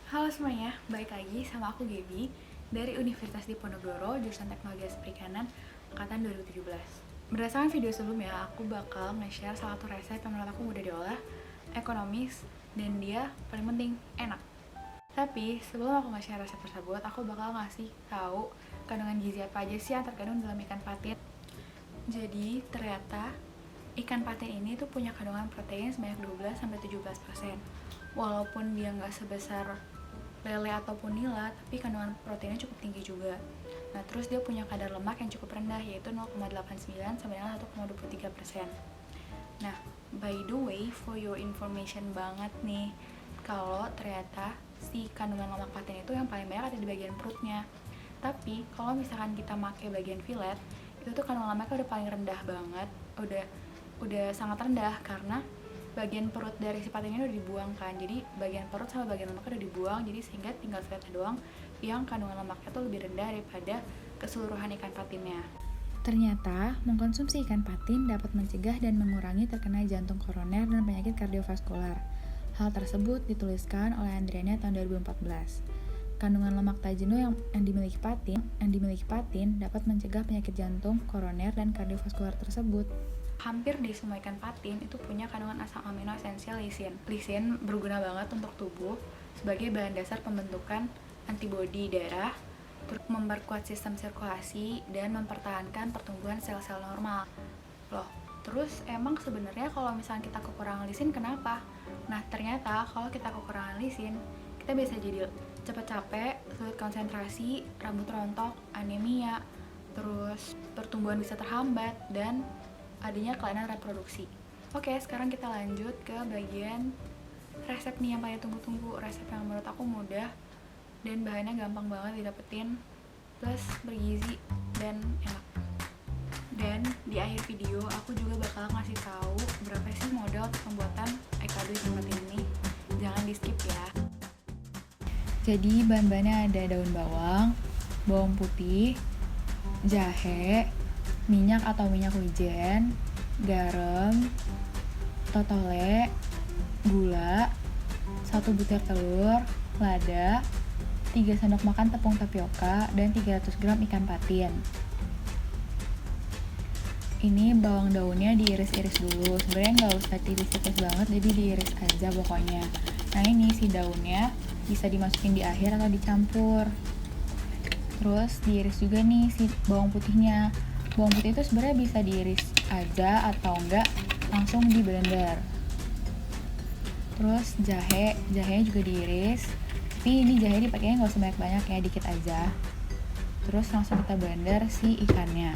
Halo semuanya, balik lagi sama aku Gaby dari Universitas Diponegoro, jurusan Teknologi Perikanan, angkatan 2017. Berdasarkan video sebelumnya, aku bakal nge-share salah satu resep yang menurut aku mudah diolah, ekonomis, dan dia paling penting, enak. Tapi sebelum aku nge-share resep tersebut, aku bakal ngasih tahu kandungan gizi apa aja sih yang terkandung dalam ikan patin. Jadi ternyata ikan patin ini tuh punya kandungan protein sebanyak 12-17%. Walaupun dia nggak sebesar lele ataupun nila, tapi kandungan proteinnya cukup tinggi juga. Nah, terus dia punya kadar lemak yang cukup rendah, yaitu 0,89 sampai dengan 1,23%. Nah, by the way, for your information banget nih, kalau ternyata si kandungan lemak patin itu yang paling banyak ada di bagian perutnya. Tapi kalau misalkan kita pakai bagian fillet, itu tuh kandungan lemaknya udah paling rendah banget, udah sangat rendah karena bagian perut dari si patin ini udah dibuang kan. Jadi bagian perut sama bagian lemaknya udah dibuang, jadi sehingga tinggal filletnya doang yang kandungan lemaknya tuh lebih rendah daripada keseluruhan ikan patinnya. Ternyata, mengkonsumsi ikan patin dapat mencegah dan mengurangi terkena jantung koroner dan penyakit kardiovaskular. Hal tersebut dituliskan oleh Andriana tahun 2014. Kandungan lemak tak jenuh yang dimiliki patin dapat mencegah penyakit jantung, koroner, dan kardiovaskular tersebut. Hampir di semua ikan patin itu punya kandungan asam amino esensial lisin. Lisin berguna banget untuk tubuh sebagai bahan dasar pembentukan antibodi darah, memperkuat sistem sirkulasi, dan mempertahankan pertumbuhan sel-sel normal. Loh, terus emang sebenarnya kalau misalnya kita kekurangan lisin kenapa? Nah, ternyata kalau kita kekurangan lisin, kita bisa jadi cepat capek, sulit konsentrasi, rambut rontok, anemia, terus pertumbuhan bisa terhambat, dan adanya kelainan reproduksi. Oke, sekarang kita lanjut ke bagian resep nih yang paling tunggu-tunggu. Resep yang menurut aku mudah dan bahannya gampang banget didapetin, plus bergizi dan enak. Dan di akhir video aku juga bakal ngasih tahu berapa sih modal pembuatan ekado ikan patin ini. Jangan di skip ya. Jadi bahan-bahannya ada daun bawang, bawang putih, jahe, minyak atau minyak wijen, garam, totole, gula, 1 butir telur, lada, 3 sendok makan tepung tapioka, dan 300 gram ikan patin. Ini bawang daunnya diiris-iris dulu. Sebenarnya nggak usah tipis-tipis banget, jadi diiris aja pokoknya. Nah, ini si daunnya bisa dimasukin di akhir atau dicampur. Terus diiris juga nih si bawang putihnya. Bawang putih itu sebenarnya bisa diiris aja atau enggak langsung di blender. Terus jahenya juga diiris. Tapi ini jahe dipakainya nggak usah banyak-banyak ya, dikit aja. Terus langsung kita blender si ikannya.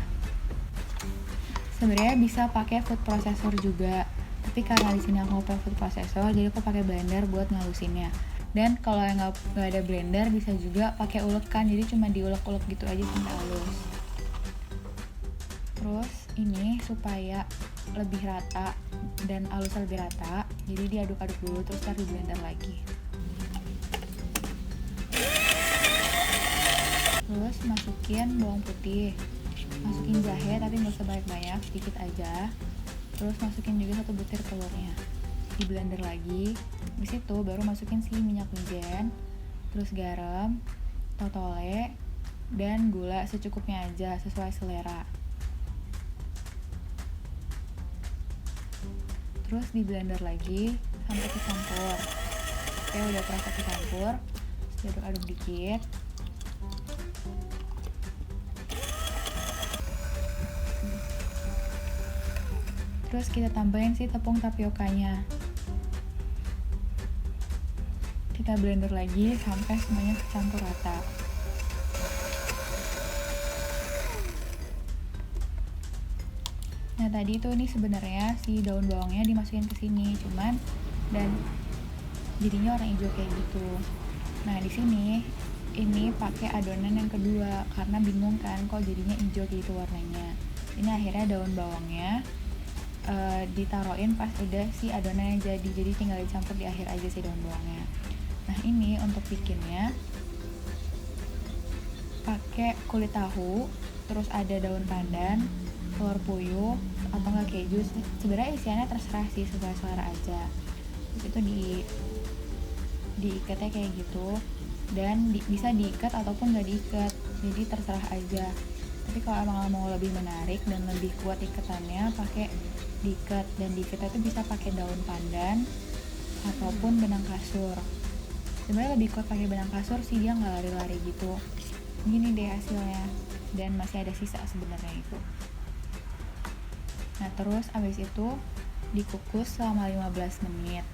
Sebenarnya bisa pakai food processor juga, tapi karena di sini aku pakai food processor, jadi aku pakai blender buat ngalusinnya. Dan kalau yang nggak ada blender bisa juga pakai ulekan, jadi cuma diulek-ulek gitu aja sampai halus. Terus ini supaya lebih rata dan halusnya lebih rata, jadi diaduk-aduk dulu terus taruh di blender lagi. Terus masukin bawang putih, masukin jahe tapi nggak usah banyak-banyak, sedikit aja. Terus masukin juga 1 butir telurnya, di blender lagi. Di situ baru masukin si minyak wijen, terus garam, totole, dan gula secukupnya aja sesuai selera. Terus di blender lagi sampai kecampur. Oke, udah terasa kecampur, aduk-aduk dikit. Terus kita tambahin si tepung tapiokanya. Kita blender lagi sampai semuanya kecampur rata. Nah, tadi itu nih sebenarnya si daun bawangnya dimasukin ke sini, cuman dan jadinya warna hijau kayak gitu. Nah, di sini ini pakai adonan yang kedua karena bingung kan kok jadinya hijau gitu warnanya. Ini akhirnya daun bawangnya ditaruhin pas udah si adonannya jadi tinggal dicampur di akhir aja si daun bawangnya. Nah, ini untuk bikinnya pakai kulit tahu, terus ada daun pandan, telur puyuh atau enggak keju. Sebenarnya isiannya terserah sih, sesuai selera aja. Terus itu diikatnya kayak gitu, dan bisa diikat ataupun nggak diikat, jadi terserah aja. Tapi kalau emang mau lebih menarik dan lebih kuat ikatannya, pakai diikat, dan diikatnya tuh bisa pakai daun pandan ataupun benang kasur. Sebenarnya lebih kuat pakai benang kasur sih, dia nggak lari-lari gitu. Gini deh hasilnya, dan masih ada sisa sebenarnya itu. Nah terus abis itu dikukus selama 15 menit.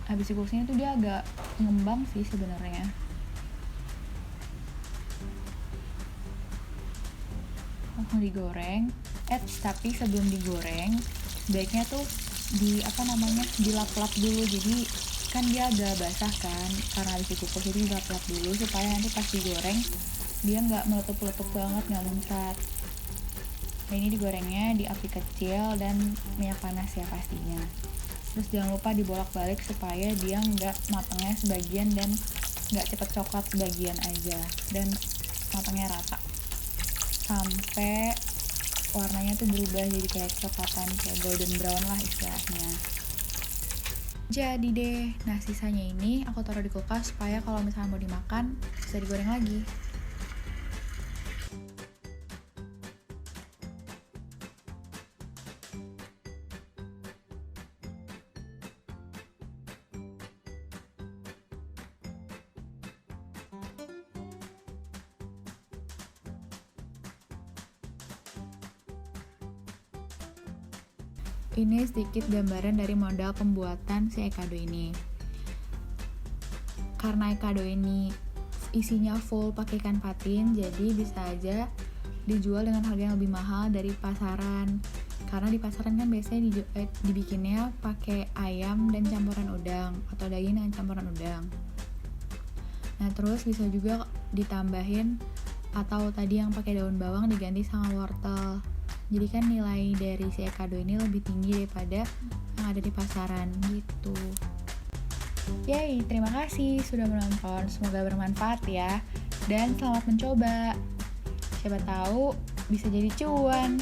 Habis dikukusnya itu dia agak ngembang sih sebenarnya. Langsung digoreng. Tapi sebelum digoreng, sebaiknya tuh dilap-lap dulu. Jadi kan dia agak basah kan, karena habis dikukus, jadi dilap-lap dulu supaya nanti pas digoreng dia nggak meletup-letup banget, nggak muncrat. Nah ini digorengnya di api kecil dan minyak panas ya pastinya. Terus jangan lupa dibolak-balik supaya dia nggak matangnya sebagian dan nggak cepet coklat sebagian aja, dan matangnya rata sampai warnanya tuh berubah jadi kayak coklatan, kayak golden brown lah istilahnya. Jadi deh, nah sisanya ini aku taruh di kulkas supaya kalau misalnya mau dimakan bisa digoreng lagi. Ini sedikit gambaran dari modal pembuatan si Ekado ini. Karena Ekado ini isinya full pakai ikan patin, jadi bisa aja dijual dengan harga yang lebih mahal dari pasaran. Karena di pasaran kan biasanya dibikinnya pakai ayam dan campuran udang, atau daging dengan campuran udang. Nah terus bisa juga ditambahin, atau tadi yang pakai daun bawang diganti sama wortel. Jadi kan nilai dari si Ekado ini lebih tinggi daripada yang ada di pasaran gitu. Yay, terima kasih sudah menonton. Semoga bermanfaat ya. Dan selamat mencoba. Siapa tahu bisa jadi cuan.